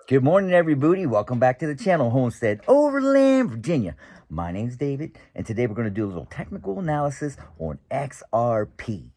Good morning, everybody. Welcome back to the channel, Homestead Overland, Virginia. My name's David, and today we're going to do a little technical analysis on XRP.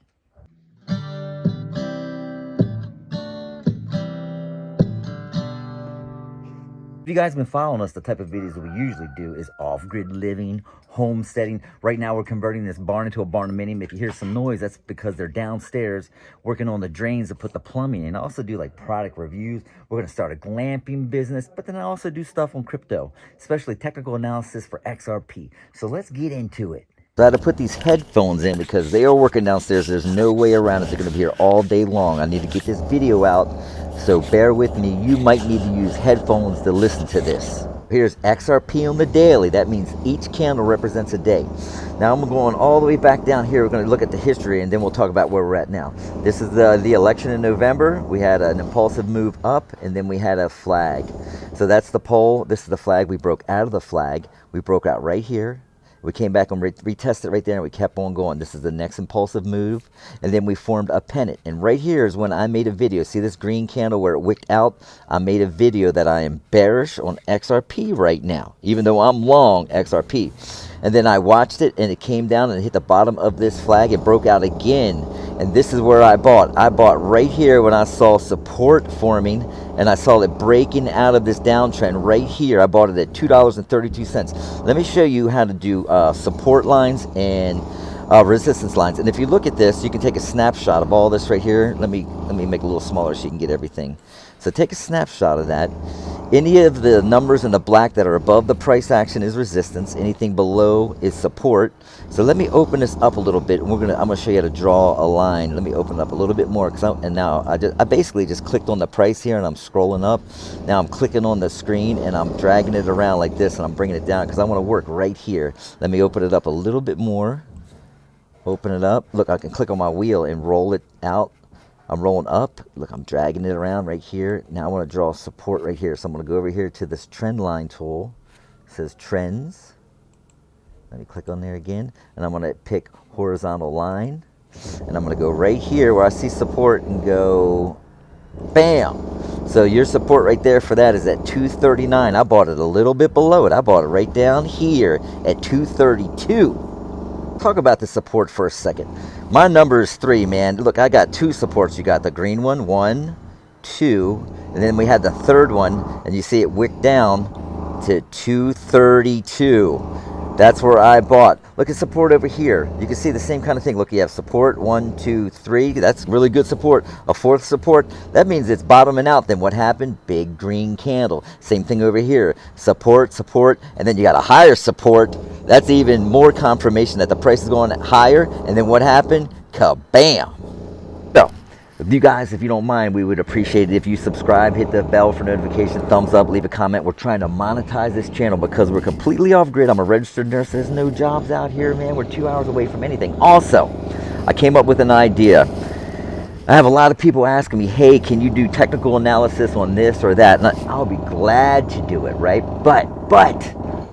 If you guys have been following us, the type of videos that we usually do is off-grid living, homesteading. Right now, we're converting this barn into a barnuminium. If you hear some noise, that's because they're downstairs working on the drains to put the plumbing in. I also do like product reviews. We're going to start a glamping business, but then I also do stuff on crypto, especially technical analysis for XRP. So let's get into it. So I had to put these headphones in because they are working downstairs. There's no way around it. They're going to be here all day long. I need to get this video out, so bear with me. You might need to use headphones to listen to this. Here's XRP on the daily. That means each candle represents a day. Now I'm going all the way back down here. We're going to look at the history, and then we'll talk about where we're at now. This is the election in November. We had an impulsive move up, and then we had a flag. So that's the pole. This is the flag. We broke out of the flag. We broke out right here. We came back and retested right there, and we kept on going. This is the next impulsive move, and then we formed a pennant. And right here is when I made a video. See this green candle where it wicked out? I made a video that I am bearish on XRP right now, even though I'm long XRP. And then I watched it, and it came down and hit the bottom of this flag. It broke out again, and this is where I bought. I bought right here when I saw support forming, and I saw it breaking out of this downtrend right here. I bought it at $2.32. Let me show you how to do support lines and resistance lines. And if you look at this, you can take a snapshot of all this right here. Let me make it a little smaller so you can get everything. So take a snapshot of that. Any of the numbers in the black that are above the price action is resistance. Anything below is support. So let me open this up a little bit, and I'm gonna show you how to draw a line. Let me open it up a little bit more, and now I basically just clicked on the price here, and I'm scrolling up. Now I'm clicking on the screen, and I'm dragging it around like this, and I'm bringing it down because I want to work right here. Let me open it up a little bit more. Open it up. Look, I can click on my wheel and roll it out. I'm rolling up. Look, I'm dragging it around right here. Now I want to draw support right here. So I'm going to go over here to this trend line tool. It says trends. Let me click on there again. And I'm going to pick horizontal line. And I'm going to go right here where I see support and go bam. So your support right there for that is at 239. I bought it a little bit below it. I bought it right down here at 232. Talk about the support for a second. My number is 3, man. Look, I got 2 supports. You got the green one, 1, 2, and then we had the third one, and you see it wicked down to 232. That's where I bought. Look at support over here. You can see the same kind of thing. Look, you have support, 1, 2, 3. That's really good support. A fourth support, that means it's bottoming out. Then what happened? Big green candle. Same thing over here. Support, support, and then you got a higher support. That's even more confirmation that the price is going higher. And then what happened? Kabam! So, you guys, if you don't mind, we would appreciate it if you subscribe, hit the bell for notification, thumbs up, leave a comment. We're trying to monetize this channel because we're completely off grid. I'm a registered nurse. There's no jobs out here, man. We're 2 hours away from anything. Also, I came up with an idea. I have a lot of people asking me, hey, can you do technical analysis on this or that? And I'll be glad to do it, right? But,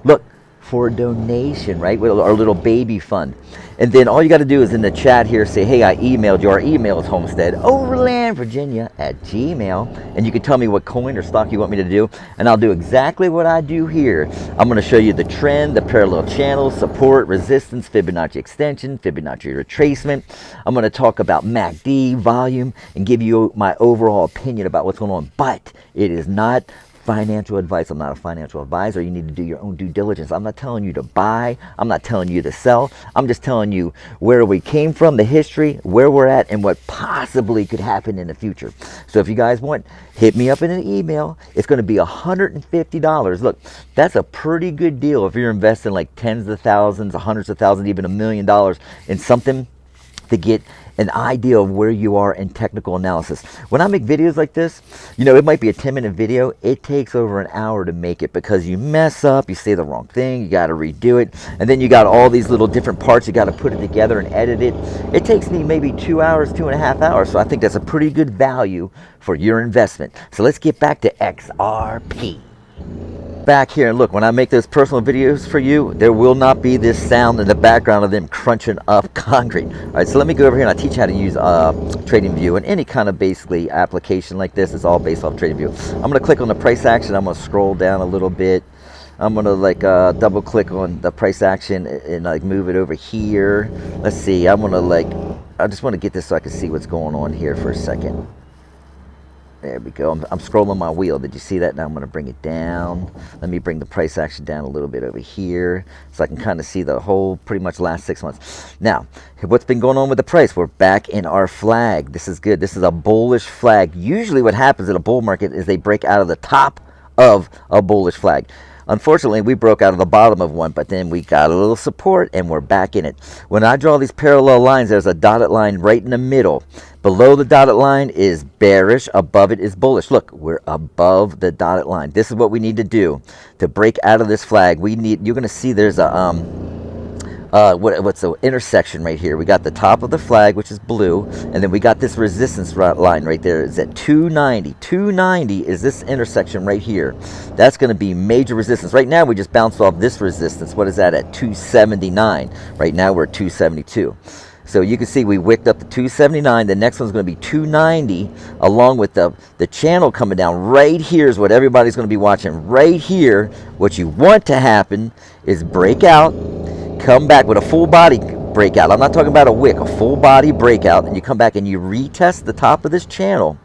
look, for a donation, right, with our little baby fund. And then all you got to do is in the chat here say, hey, I emailed you. Our email is homesteadoverlandvirginia@gmail. And you can tell me what coin or stock you want me to do. And I'll do exactly what I do here. I'm going to show you the trend, the parallel channels, support, resistance, Fibonacci extension, Fibonacci retracement. I'm going to talk about MACD, volume, and give you my overall opinion about what's going on. But it is not financial advice. I'm not a financial advisor. You need to do your own due diligence. I'm not telling you to buy. I'm not telling you to sell. I'm just telling you where we came from, the history, where we're at, and what possibly could happen in the future. So if you guys want, hit me up in an email. It's going to be $150. Look, that's a pretty good deal if you're investing like tens of thousands, hundreds of thousands, even $1 million in something to get an idea of where you are in technical analysis. When I make videos like this, you know, it might be a 10-minute video. It takes over an hour to make it because you mess up, you say the wrong thing, you got to redo it, and then you got all these little different parts, you got to put it together and edit it. It takes me maybe 2 hours, 2.5 hours, so I think that's a pretty good value for your investment. So let's get back to XRP. back here, and look, when I make those personal videos for you, there will not be this sound in the background of them crunching up concrete. All right, so let me go over here and I teach how to use TradingView, and any kind of basically application like this is all based off TradingView. I'm going to click on the price action. I'm going to scroll down a little bit. I'm going to like double click on the price action and like move it over here. Let's see, I'm going to like, I just want to get this so I can see what's going on here for a second. There we go. I'm scrolling my wheel. Did you see that? Now I'm going to bring it down. Let me bring the price action down a little bit over here so I can kind of see the whole pretty much last 6 months. Now, what's been going on with the price? We're back in our flag. This is good. This is a bullish flag. Usually what happens in a bull market is they break out of the top of a bullish flag. Unfortunately, we broke out of the bottom of one, but then we got a little support and we're back in it. When I draw these parallel lines, there's a dotted line right in the middle. Below the dotted line is bearish, above it is bullish. Look, we're above the dotted line. This is what we need to do to break out of this flag. You're going to see there's a what's the intersection right here. We got the top of the flag, which is blue, and then we got this resistance line right there. It's at 290. 290 is this intersection right here. That's going to be major resistance. Right now we just bounced off this resistance. What is that at? 279. Right now we're at 272. So you can see we wicked up to 279. The next one's going to be 290, along with the channel coming down. Right here is what everybody's going to be watching. Right here, what you want to happen is break out, come back with a full body breakout. I'm not talking about a wick, a full body breakout, and you come back and you retest the top of this channel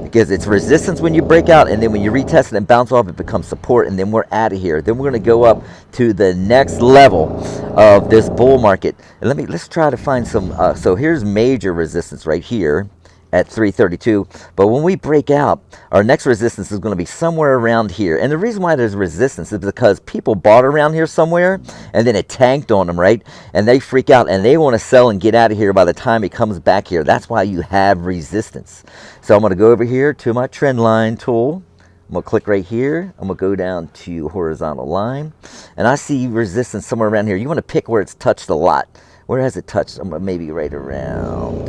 because it's resistance when you break out, and then when you retest it and bounce off, it becomes support, and then we're out of here. Then we're going to go up to the next level of this bull market. And let's try to find some. So here's major resistance right here at 332, but when we break out, our next resistance is going to be somewhere around here. And the reason why there's resistance is because people bought around here somewhere and then it tanked on them, right? And they freak out and they want to sell and get out of here by the time it comes back here. That's why you have resistance. So I'm going to go over here to my trend line tool. I'm going to click right here. I'm going to go down to horizontal line, and I see resistance somewhere around here. You want to pick where it's touched a lot. Where has it touched? Maybe right around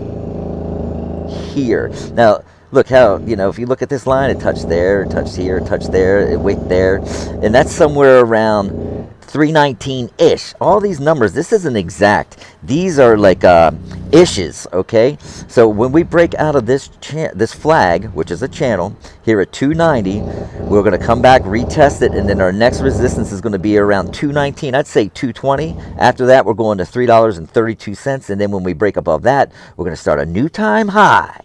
here. Now look how, if you look at this line, it touched there, it touched here, it touched there, it wicked there, and that's somewhere around 319-ish. All these numbers, this isn't exact. These are like ishes, okay? So when we break out of this flag, which is a channel, here at 290, we're going to come back, retest it, and then our next resistance is going to be around 219. I'd say 220. After that, we're going to $3.32, and then when we break above that, we're going to start a new time high.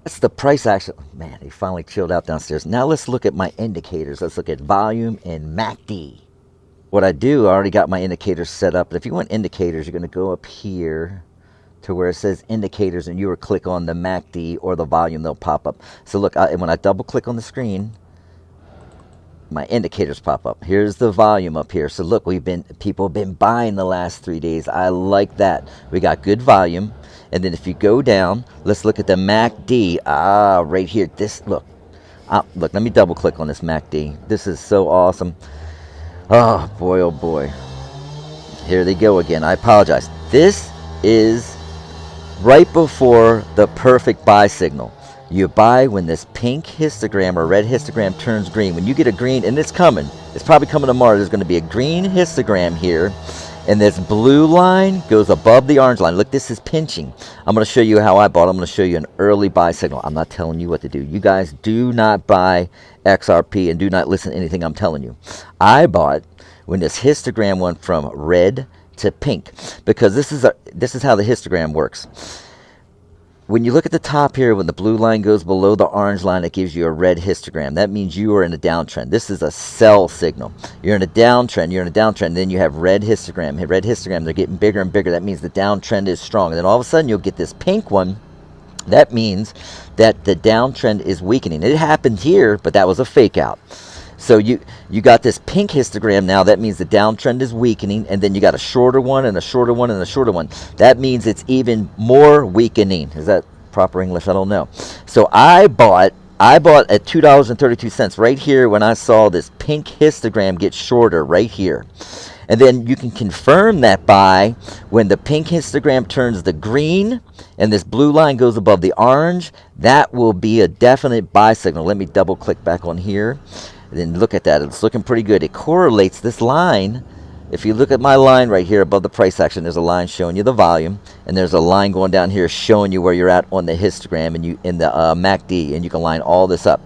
That's the price action. Man, they finally chilled out downstairs. Now let's look at my indicators. Let's look at volume and MACD. What I already got my indicators set up. But if you want indicators, you're going to go up here to where it says indicators, and you will click on the MACD or the volume. They'll pop up. So look, when I double click on the screen, my indicators pop up. Here's the volume up here. So look, people have been buying the last 3 days. I like that. We got good volume. And then if you go down, let's look at the MACD. Right here. Look, let me double click on this MACD. This is so awesome. Oh boy. Here they go again. I apologize. This is right before the perfect buy signal. You buy when this pink histogram or red histogram turns green. When you get a green, and it's coming, it's probably coming tomorrow, there's going to be a green histogram here, and this blue line goes above the orange line. Look, this is pinching. I'm going to show you how I bought. I'm going to show you an early buy signal. I'm not telling you what to do. You guys do not buy XRP and do not listen to anything I'm telling you. I bought when this histogram went from red to pink, because this is how the histogram works. When you look at the top here, when the blue line goes below the orange line, it gives you a red histogram. That means you are in a downtrend. This is a sell signal. You're in a downtrend. Then you have red histogram. Red histogram, they're getting bigger and bigger. That means the downtrend is strong. And then all of a sudden, you'll get this pink one. That means that the downtrend is weakening. It happened here, but that was a fake out. So you got this pink histogram now. That means the downtrend is weakening, and then you got a shorter one and a shorter one and a shorter one. That means it's even more weakening. Is that proper English? I don't know. So I bought at $2.32 right here when I saw this pink histogram get shorter right here. And then you can confirm that buy when the pink histogram turns the green and this blue line goes above the orange. That will be a definite buy signal. Let me double click back on here. And then look at that. It's looking pretty good. It correlates this line. If you look at my line right here above the price action, there's a line showing you the volume, and there's a line going down here showing you where you're at on the histogram and you in the MACD, and you can line all this up.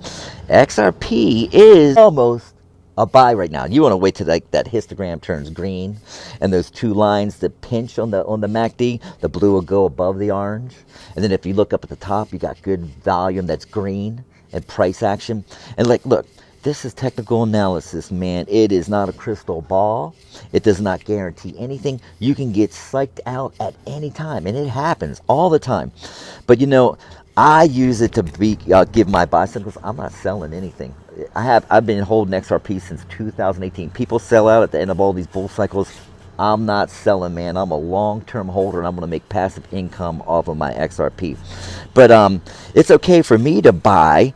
XRP is almost a buy right now. You want to wait till that histogram turns green, and those two lines that pinch on the MACD, the blue will go above the orange, and then if you look up at the top, you got good volume that's green and price action. And like, look. This is technical analysis, man. It is not a crystal ball. It does not guarantee anything. You can get psyched out at any time, and it happens all the time. But you know, I use it to give my buy signals. I'm not selling anything. I've been holding XRP since 2018. People sell out at the end of all these bull cycles. I'm not selling, man. I'm a long-term holder, and I'm going to make passive income off of my XRP. But it's okay for me to buy,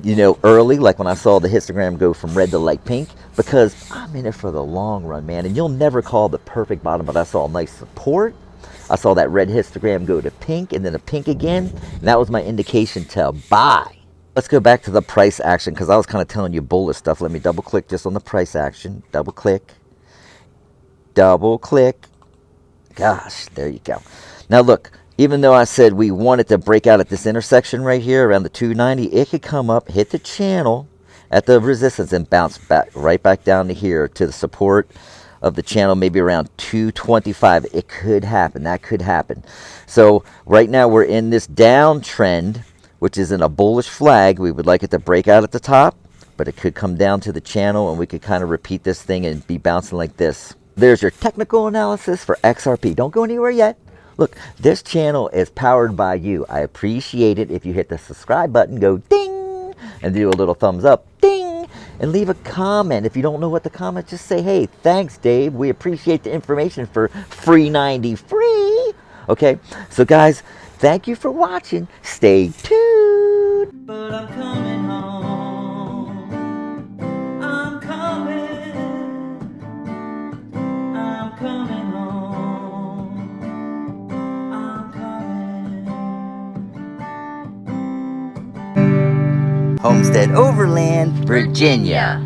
you know, early, like when I saw the histogram go from red to light pink, because I'm in it for the long run, man. And you'll never call the perfect bottom, but I saw a nice support. I saw that red histogram go to pink and then a pink again, and that was my indication to buy. Let's go back to the price action, because I was kind of telling you bullish stuff. Let me double click just on the price action. Double click. Double click. Gosh, there you go. Now look, even though I said we wanted to break out at this intersection right here around the 290, it could come up, hit the channel at the resistance, and bounce back right back down to here to the support of the channel, maybe around 225. It could happen. That could happen. So right now we're in this downtrend, which is in a bullish flag. We would like it to break out at the top, but it could come down to the channel, and we could kind of repeat this thing and be bouncing like this. There's your technical analysis for XRP. Don't go anywhere yet. Look, this channel is powered by you. I appreciate it if you hit the subscribe button, go ding, and do a little thumbs up, ding, and leave a comment. If you don't know what to comment, just say, hey, thanks, Dave. We appreciate the information for free 90 free. Okay, so guys, thank you for watching. Stay tuned. But I'm coming home. I'm coming. I'm coming home. I'm coming. Homestead Overland, Virginia.